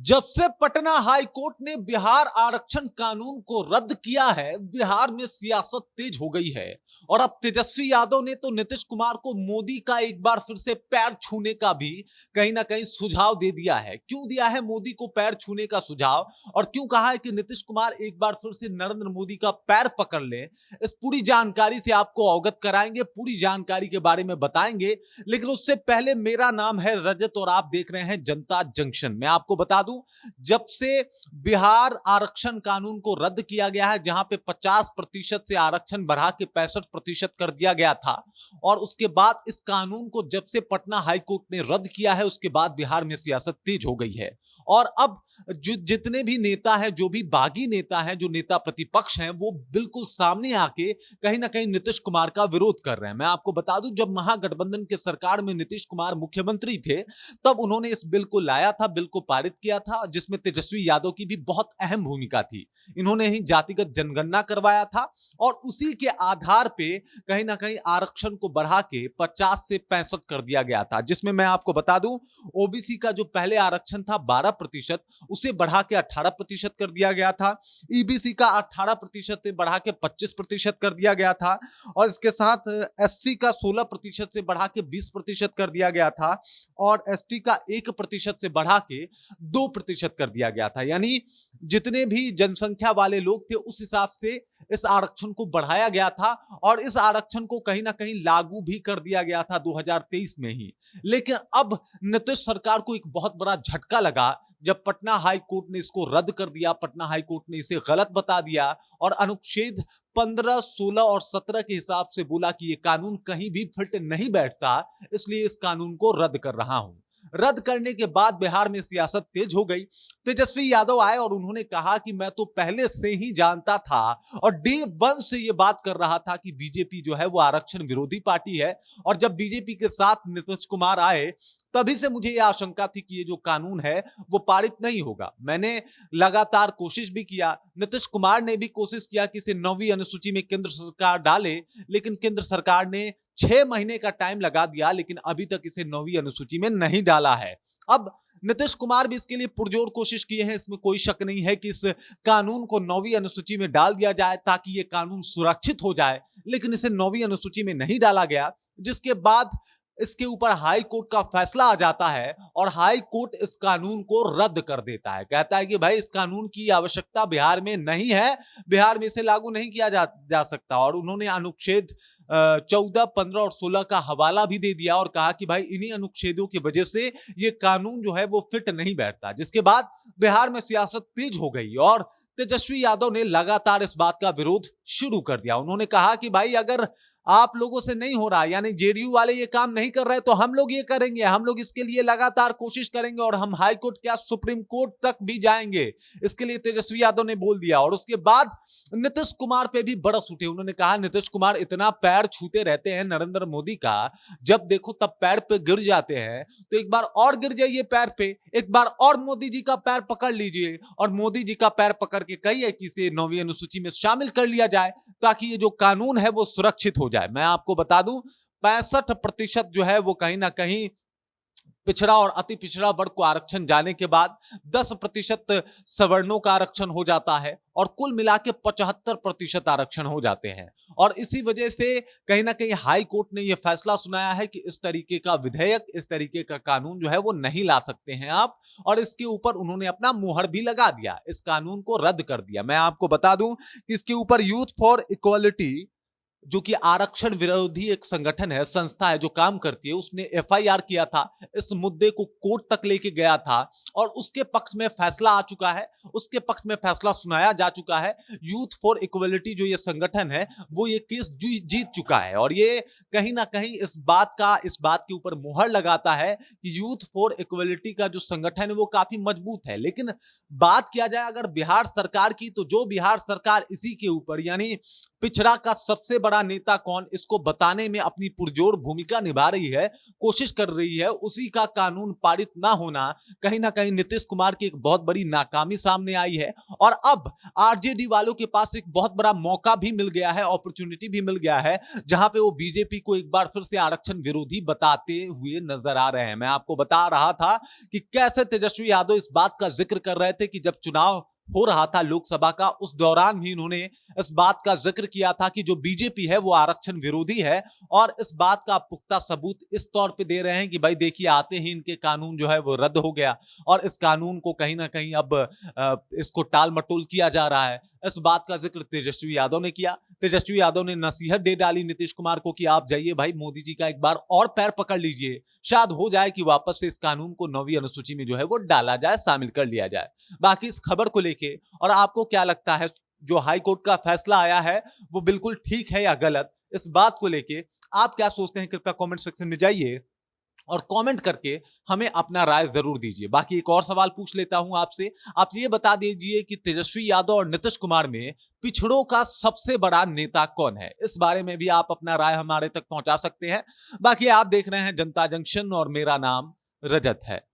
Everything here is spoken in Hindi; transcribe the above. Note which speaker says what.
Speaker 1: जब से पटना हाई कोर्ट ने बिहार आरक्षण कानून को रद्द किया है, बिहार में सियासत तेज हो गई है। और अब तेजस्वी यादव ने तो नीतीश कुमार को मोदी का एक बार फिर से पैर छूने का भी कहीं ना कहीं सुझाव दे दिया है। क्यों दिया है मोदी को पैर छूने का सुझाव, और क्यों कहा है कि नीतीश कुमार एक बार फिर से नरेंद्र मोदी का पैर पकड़ ले, इस पूरी जानकारी से आपको अवगत कराएंगे, पूरी जानकारी के बारे में बताएंगे। लेकिन उससे पहले, मेरा नाम है रजत और आप देख रहे हैं जनता जंक्शन। मैं आपको बता दूं, जब से बिहार आरक्षण कानून को रद्द किया गया है, जहां पे 50% से आरक्षण बढ़ा के 65% कर दिया गया था, और उसके बाद इस कानून को जब से पटना हाई कोर्ट ने रद्द किया है, उसके बाद बिहार में सियासत तेज हो गई है। और अब जितने भी नेता हैं, जो भी बागी नेता हैं, जो नेता प्रतिपक्ष हैं, वो बिल्कुल सामने आके कहीं ना कहीं नीतीश कुमार का विरोध कर रहे हैं। मैं आपको बता दूं, जब महागठबंधन के सरकार में नीतीश कुमार मुख्यमंत्री थे, तब उन्होंने इस बिल को लाया था, बिल को पारित किया था, जिसमें तेजस्वी यादव की भी बहुत अहम भूमिका थी। इन्होंने ही जातिगत जनगणना करवाया था, और उसी के आधार पे कहीं ना कहीं आरक्षण को बढ़ा के 50 से 65 कर दिया गया था, जिसमें मैं आपको बता दूं, ओबीसी का जो पहले आरक्षण था 12%, उसे बढ़ा के 18% कर दिया गया था। ईबीसी का 18% से बढ़ा के 25% कर दिया गया था, और इसके साथ एससी का 16% से बढ़ा के 20% कर दिया गया था, और एसटी का 1% से बढ़ा के 2% कर दिया गया था। यानी जितने भी जनसंख्या वाले लोग थे, उस हिसाब से इस आरक्षण को बढ़ाया गया था, और इस आरक्षण को कहीं ना कहीं लागू भी कर दिया गया था 2023 में ही। लेकिन अब नीतीश सरकार को एक बहुत बड़ा झटका लगा, जब पटना हाई कोर्ट ने इसको रद्द कर दिया। पटना हाई कोर्ट ने इसे गलत बता दिया, और अनुच्छेद 15, 16 और 17 के हिसाब से बोला कि यह कानून कहीं भी फिट नहीं बैठता, इसलिए इस कानून को रद्द कर रहा हूं। रद्द करने के बाद बिहार में सियासत तेज हो गई। तेजस्वी यादव आए और उन्होंने कहा कि मैं तो पहले से ही जानता था, और डे वन से यह बात कर रहा था कि बीजेपी जो है वो आरक्षण विरोधी पार्टी है, और जब बीजेपी के साथ नीतीश कुमार आए, तभी से मुझे यह आशंका थी कि ये जो कानून है वो पारित नहीं होगा। मैंने लगातार कोशिश भी किया, नीतीश कुमार ने भी कोशिश किया कि इसे 9वीं अनुसूची में केंद्र सरकार डाले, लेकिन केंद्र सरकार ने 6 महीने का टाइम लगा दिया, लेकिन अभी तक इसे 9वीं अनुसूची में नहीं डाला है। अब नीतीश कुमार भी इसके लिए पुरजोर कोशिश किए हैं, इसमें कोई शक नहीं है कि इस कानून को 9वीं अनुसूची में डाल दिया जाए, ताकि यह कानून सुरक्षित हो जाए। लेकिन इसे 9वीं अनुसूची में नहीं डाला गया, जिसके बाद इसके ऊपर हाई कोर्ट का फैसला आ जाता है, और हाई कोर्ट इस कानून को रद्द कर देता है। कहता है कि भाई, इस कानून की आवश्यकता बिहार में नहीं है, बिहार में इसे लागू नहीं किया जा सकता। और उन्होंने अनुच्छेद 14, 15 और 16 का हवाला भी दे दिया, और कहा कि भाई, इन्हीं अनुच्छेदों की वजह से ये कानून जो है वो फिट नहीं बैठता। जिसके बाद बिहार में सियासत तेज हो गई, और तेजस्वी यादव ने लगातार इस बात का विरोध शुरू कर दिया। उन्होंने कहा कि भाई, अगर आप लोगों से नहीं हो रहा, यानी जेडीयू वाले ये काम नहीं कर रहे, तो हम लोग ये करेंगे, हम लोग इसके लिए लगातार कोशिश करेंगे, और हम हाई कोर्ट क्या, सुप्रीम कोर्ट तक भी जाएंगे। इसके लिए तेजस्वी यादव ने बोल दिया। और उसके बाद नीतीश कुमार पे भी बरस उठे। उन्होंने कहा, नीतीश कुमार इतना पैर छूते रहते हैं नरेंद्र मोदी का, जब देखो तब पैर पे गिर जाते हैं, तो एक बार और गिर जाइए पैर पे, एक बार और मोदी जी का पैर पकड़ लीजिए, और मोदी जी का पैर पकड़ के कहिए कि इसे 9वीं अनुसूची में शामिल कर लिया जाए, ताकि ये जो कानून है वो सुरक्षित हो जाए। मैं आपको बता दूं, 65% जो है वो कहीं ना कहीं पिछड़ा और अति पिछड़ा वर्ग को आरक्षण जाने के बाद 10% सवर्णों का आरक्षण हो जाता है, और कुल मिला के 75% आरक्षण हो जाते हैं। और इसी वजह से कहीं ना कहीं हाई कोर्ट ने यह फैसला सुनाया है कि इस तरीके का विधेयक, इस तरीके का कानून जो है वो नहीं ला सकते हैं आप। और इसके ऊपर उन्होंने अपना मुहर भी लगा दिया, इस कानून को रद्द कर दिया। मैं आपको बता दूं कि इसके ऊपर यूथ फॉर इक्वालिटी, जो कि आरक्षण विरोधी एक संगठन है, संस्था है जो काम करती है, उसने एफआईआर किया था, इस मुद्दे को कोर्ट तक लेके गया था, और उसके पक्ष में फैसला आ चुका है, उसके पक्ष में फैसला सुनाया जा चुका है। यूथ फॉर इक्वलिटी जो ये संगठन है, वो ये केस जीत चुका है, और ये कहीं ना कहीं इस बात के ऊपर मुहर लगाता है कि यूथ फॉर इक्वलिटी का जो संगठन है वो काफी मजबूत है। लेकिन बात किया जाए अगर बिहार सरकार की, तो जो बिहार सरकार इसी के ऊपर, यानी पिछड़ा का सबसे बड़ा नेता कौन, इसको बताने में अपनी पुरजोर भूमिका निभा रही है, कोशिश कर रही है। उसी का कानून पारित ना होना कहीं ना कहीं नीतीश कुमार की एक बहुत बड़ी नाकामी सामने आई है। और अब आरजेडी वालों के पास एक बहुत बड़ा मौका भी मिल गया है, अपॉर्चुनिटी भी मिल गया है, जहां पे वो बीजेपी को एक बार फिर से आरक्षण विरोधी बताते हुए नजर आ रहे हैं। मैं आपको बता रहा था कि कैसे तेजस्वी यादव इस बात का जिक्र कर रहे थे कि जब चुनाव हो रहा था लोकसभा का, उस दौरान भी इन्होंने इस बात का जिक्र किया था कि जो बीजेपी है वो आरक्षण विरोधी है। और इस बात का पुख्ता सबूत इस तौर पे दे रहे हैं कि भाई देखिए, आते ही इनके कानून जो है वो रद्द हो गया और इस कानून को कहीं ना कहीं अब इसको टाल मटोल किया जा रहा है। इस बात का जिक्र तेजस्वी यादव ने किया। तेजस्वी यादव ने नसीहत दे डाली नीतीश कुमार को कि आप जाइए भाई, मोदी जी का एक बार और पैर पकड़ लीजिए, शायद हो जाए कि वापस से इस कानून को 9वीं अनुसूची में जो है वो डाला जाए, शामिल कर लिया जाए। बाकी इस खबर को लेके और आपको क्या लगता है, जो हाई कोर्ट का फैसला आया है वो बिल्कुल ठीक है या गलत, इस बात को लेके आप क्या सोचते हैं? कृपया कमेंट सेक्शन में जाइए और कमेंट करके हमें अपना राय जरूर दीजिए। बाकी एक और सवाल पूछ लेता हूं आपसे, आप ये बता दीजिए कि तेजस्वी यादव और नीतीश कुमार में पिछड़ों का सबसे बड़ा नेता कौन है? इस बारे में भी आप अपना राय हमारे तक पहुंचा सकते हैं। बाकी आप देख रहे हैं जनता जंक्शन और मेरा नाम रजत है।